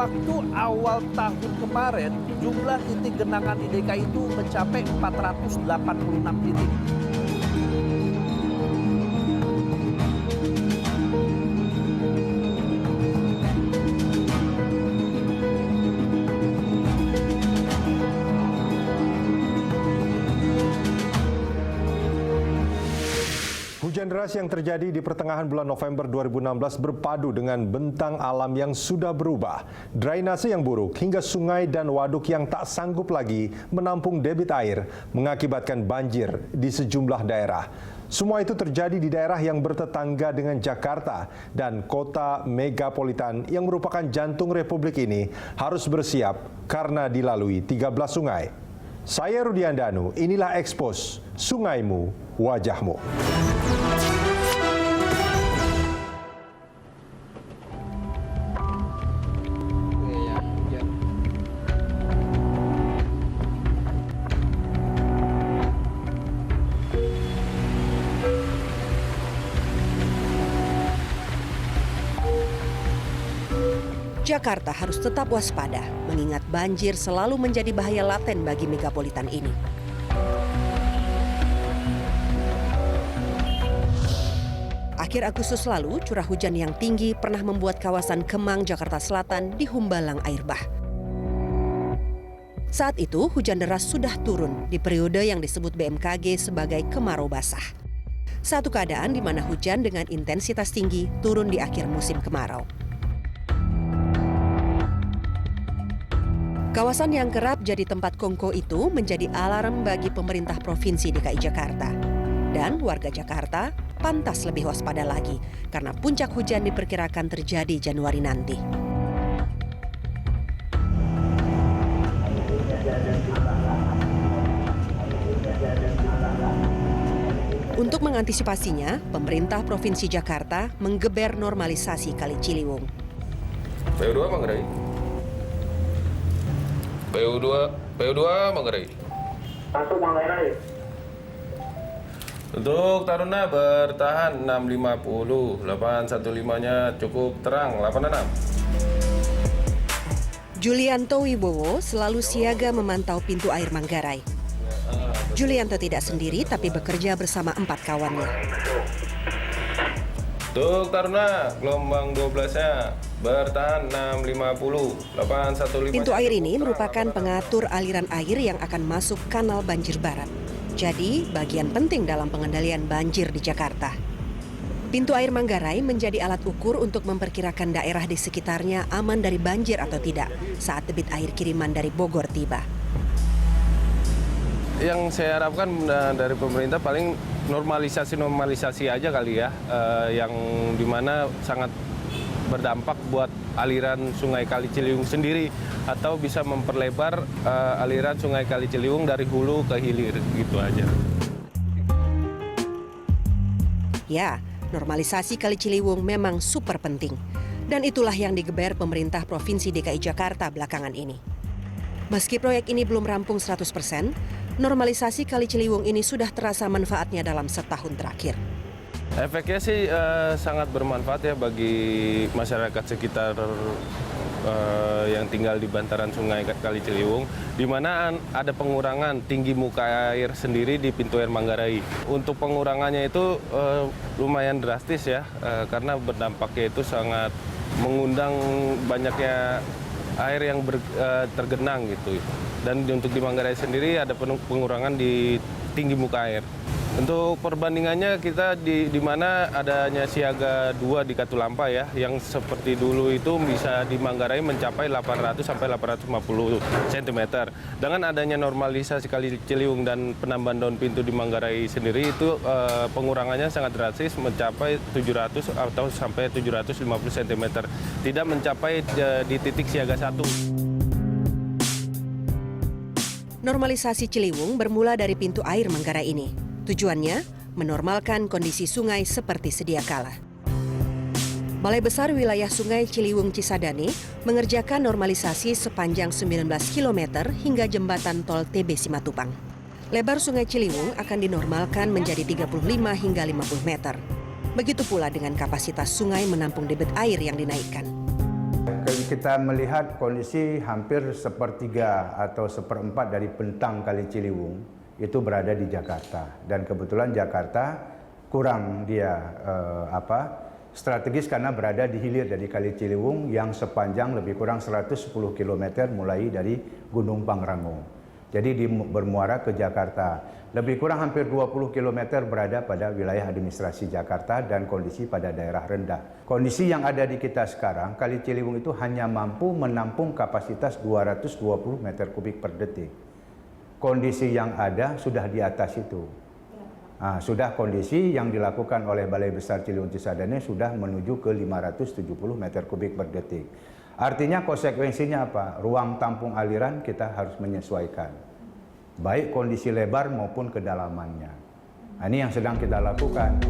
waktu awal tahun kemarin, jumlah titik genangan di DKI itu mencapai 486 titik. Hujan deras yang terjadi di pertengahan bulan November 2016 berpadu dengan bentang alam yang sudah berubah. Drainase yang buruk hingga sungai dan waduk yang tak sanggup lagi menampung debit air mengakibatkan banjir di sejumlah daerah. Semua itu terjadi di daerah yang bertetangga dengan Jakarta dan kota megapolitan yang merupakan jantung Republik ini harus bersiap karena dilalui 13 sungai. Saya Rudi Andanu, inilah Expose, Sungaimu, Wajahmu. Jakarta harus tetap waspada, mengingat banjir selalu menjadi bahaya laten bagi megapolitan ini. Akhir Agustus lalu, curah hujan yang tinggi pernah membuat kawasan Kemang, Jakarta Selatan dihumbalang air bah. Saat itu, hujan deras sudah turun di periode yang disebut BMKG sebagai kemarau basah. Satu keadaan di mana hujan dengan intensitas tinggi turun di akhir musim kemarau. Kawasan yang kerap jadi tempat kongko itu menjadi alarm bagi pemerintah Provinsi DKI Jakarta. Dan warga Jakarta pantas lebih waspada lagi karena puncak hujan diperkirakan terjadi Januari nanti. Untuk mengantisipasinya, pemerintah Provinsi Jakarta menggeber normalisasi Kali Ciliwung. PU2 Manggarai. PU2 Manggarai. Masuk Manggarai. Untuk Taruna bertahan 650, 815-nya cukup terang 86. Julianto Wibowo selalu siaga memantau pintu air Manggarai. Julianto tidak sendiri tapi bekerja bersama 4 kawannya. Untuk Taruna gelombang 12-nya bertahan 650, 815. Pintu air ini merupakan pengatur aliran air yang akan masuk kanal banjir barat. Jadi, bagian penting dalam pengendalian banjir di Jakarta. Pintu air Manggarai menjadi alat ukur untuk memperkirakan daerah di sekitarnya aman dari banjir atau tidak saat debit air kiriman dari Bogor tiba. Yang saya harapkan dari pemerintah paling normalisasi aja kali ya, yang dimana sangat berdampak buat aliran Sungai Kali Ciliwung sendiri atau bisa memperlebar aliran Sungai Kali Ciliwung dari hulu ke hilir gitu aja. Ya, normalisasi Kali Ciliwung memang super penting. Dan itulah yang digeber pemerintah Provinsi DKI Jakarta belakangan ini. Meski proyek ini belum rampung 100%, normalisasi Kali Ciliwung ini sudah terasa manfaatnya dalam setahun terakhir. Efeknya sih sangat bermanfaat ya bagi masyarakat sekitar yang tinggal di bantaran Sungai Kali Ciliwung, di mana ada pengurangan tinggi muka air sendiri di pintu air Manggarai. Untuk pengurangannya itu lumayan drastis ya, karena berdampaknya itu sangat mengundang banyaknya air yang tergenang gitu. Dan untuk di Manggarai sendiri ada pengurangan di tinggi muka air. Untuk perbandingannya kita di mana adanya siaga 2 di Katulampa ya, yang seperti dulu itu bisa di Manggarai mencapai 800 sampai 850 cm. Dengan adanya normalisasi Kali Ciliwung dan penambahan daun pintu di Manggarai sendiri itu pengurangannya sangat drastis mencapai 700 atau sampai 750 cm. Tidak mencapai di titik siaga 1. Normalisasi Ciliwung bermula dari pintu air Manggarai ini. Tujuannya, menormalkan kondisi sungai seperti sedia kala. Balai Besar Wilayah Sungai Ciliwung Cisadane mengerjakan normalisasi sepanjang 19 km hingga jembatan tol TB Simatupang. Lebar Sungai Ciliwung akan dinormalkan menjadi 35 hingga 50 meter. Begitu pula dengan kapasitas sungai menampung debit air yang dinaikkan. Kali kita melihat kondisi hampir sepertiga atau seperempat dari bentang Kali Ciliwung itu berada di Jakarta. Dan kebetulan Jakarta kurang dia strategis karena berada di hilir dari Kali Ciliwung yang sepanjang lebih kurang 110 km mulai dari Gunung Pangrango. Jadi bermuara ke Jakarta. Lebih kurang hampir 20 km berada pada wilayah administrasi Jakarta dan kondisi pada daerah rendah. Kondisi yang ada di kita sekarang, Kali Ciliwung itu hanya mampu menampung kapasitas 220 meter kubik per detik. Kondisi yang ada sudah di atas itu. Sudah kondisi yang dilakukan oleh Balai Besar Ciliwung Cisadane sudah menuju ke 570 meter kubik per detik. Artinya konsekuensinya apa? Ruang tampung aliran kita harus menyesuaikan. Baik kondisi lebar maupun kedalamannya. Ini yang sedang kita lakukan.